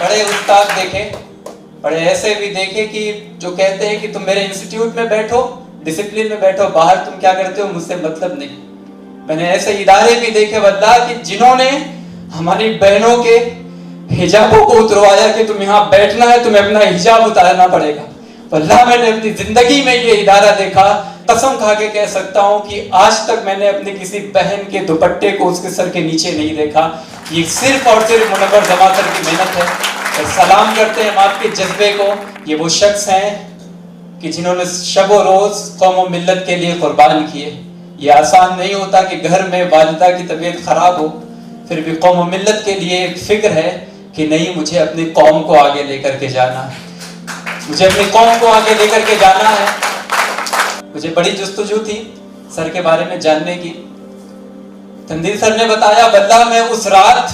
बड़े उस्ताद देखे, बड़े ऐसे भी देखे कि जो कहते हैं कि तुम मेरे इंस्टीट्यूट में बैठो, डिसिप्लिन में बैठो, बाहर तुम क्या करते हो मुझसे मतलब नहीं। मैंने ऐसे इदारे भी देखे वल्लाह कि जिन्होंने हमारी बहनों के हिजाबों को उतरवाया कि तुम यहाँ बैठना है, तुम्हें अपना हिजाब उतारना पड़ेगा। वल्लाह मैंने अपनी जिंदगी में ये इदारा देखा, कसम खा के कह सकता हूँ कि आज तक मैंने अपनी किसी बहन के दुपट्टे को उसके सर के नीचे नहीं देखा। ये सिर्फ और सिर्फ मुनव्वर जमा सर की मेहनत है। और सलाम करते हैं हम आपके जज्बे को। ये वो शख्स हैं कि जिन्होंने शब रोज कौम और मिल्लत के लिए कुर्बान किए। ये आसान नहीं होता कि घर में वालिदा की तबीयत खराब हो, फिर भी कौम और मिल्लत के लिए एक फिक्र है कि नहीं, मुझे अपनी कौम को आगे लेकर के जाना है, मुझे अपनी कौम को आगे लेकर के जाना है। मुझे बड़ी जुस्तजू थी सर के बारे में जानने की। तंदीर सर ने बताया वल्लाह मैं उस रात,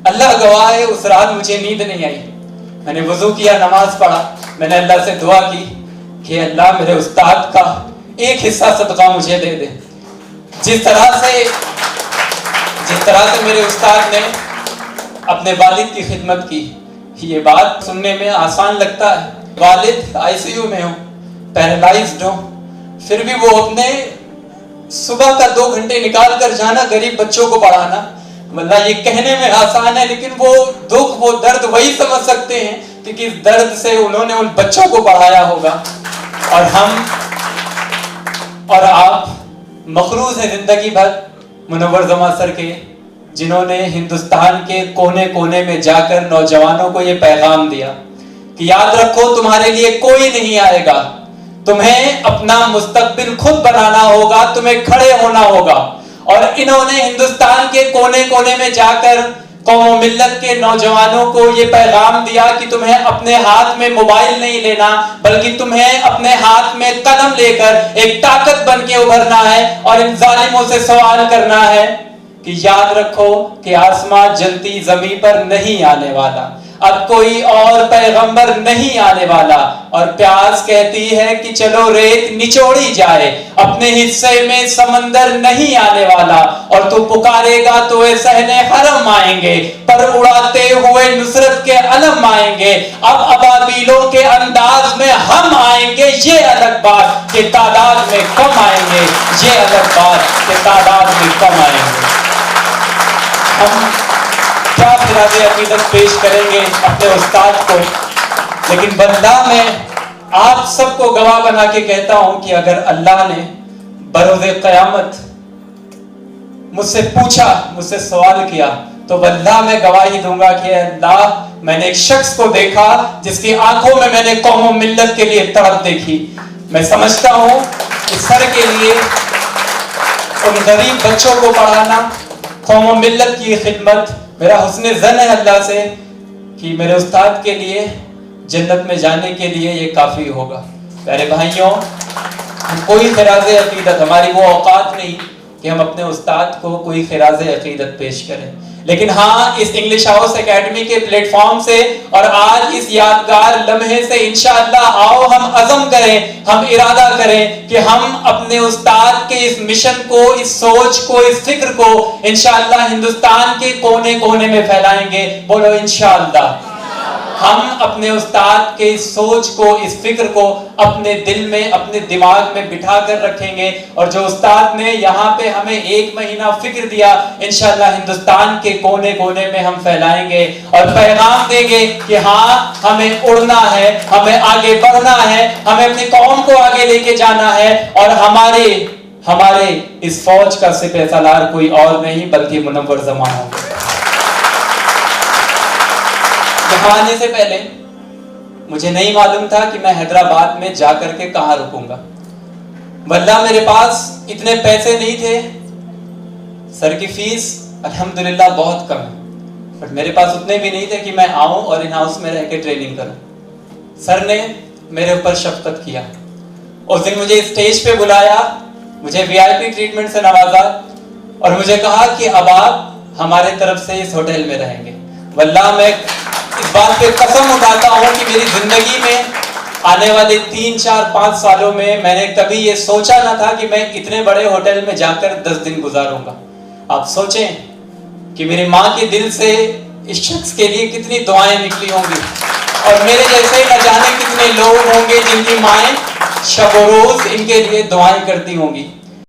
अल्लाह गवाह है, उस रात मुझे नींद नहीं आई। मैंने वुजू किया, नमाज पढ़ा, मैंने अल्लाह से दुआ की कि अल्लाह मेरे उस्ताद का एक हिस्सा सदका मुझे दे दे। जिस तरह से मेरे उस्ताद ने अपने वालिद की खिदमत की, ये बात सुनने में आसान लगता है। वालिद आईसीयू में हो, पैरालाइज्ड हो, फिर भी वो अपने सुबह का 2 घंटे निकाल कर जाना, गरीब बच्चों को पढ़ाना। मतलब ये कहने में आसान है, लेकिन वो दुख, वो दर्द वही समझ सकते हैं कि किस दर्द से उन्होंने उन बच्चों को पढ़ाया होगा। और हम और आप मखरूज हैं जिंदगी भर मुनव्वर जमा सर के, जिन्होंने हिंदुस्तान के कोने कोने में जाकर नौजवानों को ये पैगाम दिया कि याद रखो तुम्हारे लिए कोई नहीं आएगा, तुम्हें अपना मुस्तकबिल खुद बनाना होगा, तुम्हें खड़े होना होगा। और इन्होंने हिंदुस्तान के कोने कोने में जाकर कौम और मिल्लत के नौजवानों को ये पैगाम दिया कि तुम्हें अपने हाथ में मोबाइल नहीं लेना, बल्कि तुम्हें अपने हाथ में कलम लेकर एक ताकत बन के उभरना है और इन जालिमों से सवाल करना है कि याद रखो कि आसमान जलती जमीन पर नहीं आने वाला, अब कोई और पैगंबर नहीं आने वाला। और प्यास कहती है कि चलो रेत निचोड़ी जाए, अपने हिस्से में समंदर नहीं आने वाला। और तू पुकारेगा तो ये सहने हरम आएंगे, पर उड़ाते हुए नुसरत के अलम आएंगे। अब अबाबीलों के अंदाज में हम आएंगे, ये अलग बात कि तादाद में कम आएंगे, ये अलग बात कि तादाद में कम आएंगे। हम क्या फिराज़े अकीदत पेश करेंगे अपने उस्ताद को, लेकिन बंदा मैं आप सबको गवाह बना के कहता हूं कि अगर अल्लाह ने बरोज़े क़यामत मुझसे पूछा, मुझसे सवाल किया, तो वल्लाह मैं गवाही दूंगा कि अल्लाह मैंने एक शख्स को देखा जिसकी आंखों में मैंने कौम और मिल्लत के लिए तड़प देखी। मैं समझता हूं कि सर के लिए उन गरीब बच्चों को पढ़ाना, कौम और मिल्लत की खिदमत, मेरा हुस्ने ज़न है अल्लाह से कि मेरे उस्ताद के लिए जन्नत में जाने के लिए ये काफ़ी होगा। प्यारे भाइयों, हम कोई खिराज़े अकीदत, हमारी वो औकात नहीं कि हम अपने उस्ताद को कोई खिराज़े अकीदत पेश करें, लेकिन हाँ, इस इंग्लिश हाउस एकेडमी के प्लेटफॉर्म से और आज इस यादगार लम्हे से इंशाअल्लाह आओ हम अज़म करें, हम इरादा करें कि हम अपने उस्ताद के इस मिशन को, इस सोच को, इस फिक्र को इंशाअल्लाह हिंदुस्तान के कोने कोने में फैलाएंगे। बोलो इंशाअल्लाह। हम अपने उस्ताद के इस सोच को, इस फिक्र को अपने दिल में, अपने दिमाग में बिठा कर रखेंगे। और जो उस्ताद ने यहाँ पे हमें 1 महीना फिक्र दिया, इंशाअल्लाह हिंदुस्तान के कोने कोने में हम फैलाएंगे और पैगाम देंगे कि हाँ, हमें उड़ना है, हमें आगे बढ़ना है, हमें अपनी कौम को आगे लेके जाना है। और हमारे इस फौज का सिपह सालार कोई और नहीं बल्कि मुनव्वर जमा होंगे। यहाँ आने से पहले मुझे नहीं मालूम था कि मैं हैदराबाद में जाकर के कहाँ रुकूंगा। वल्लाह मेरे पास इतने पैसे नहीं थे। सर की फीस अल्हम्दुलिल्लाह बहुत कम है, बट मेरे पास उतने भी नहीं थे कि मैं आऊं और इन हाउस में रह के ट्रेनिंग करूं। सर ने मेरे ऊपर शफकत किया। उस दिन मुझे स्टेज पे बुलाया, मुझे वीआईपी ट्रीटमेंट से नवाजा और मुझे कहा कि अब आप हमारे तरफ से इस होटल में रहेंगे। वल्लाह मैं इस बात पे कसम उठाता हूँ कि मेरी जिंदगी में आने वाले 3, 4, 5 सालों में मैंने कभी ये सोचा ना था कि मैं इतने बड़े होटल में जाकर 10 दिन गुजारूंगा। आप सोचें कि मेरी माँ के दिल से اس شخص کے لیے کتنی دعائیں نکلی ہوں گی، اور میرے جیسے نہ جانے کتنے لوگ ہوں گے جن کی مائیں شب و روز ان کے لیے دعائیں کرتی ہوں گی۔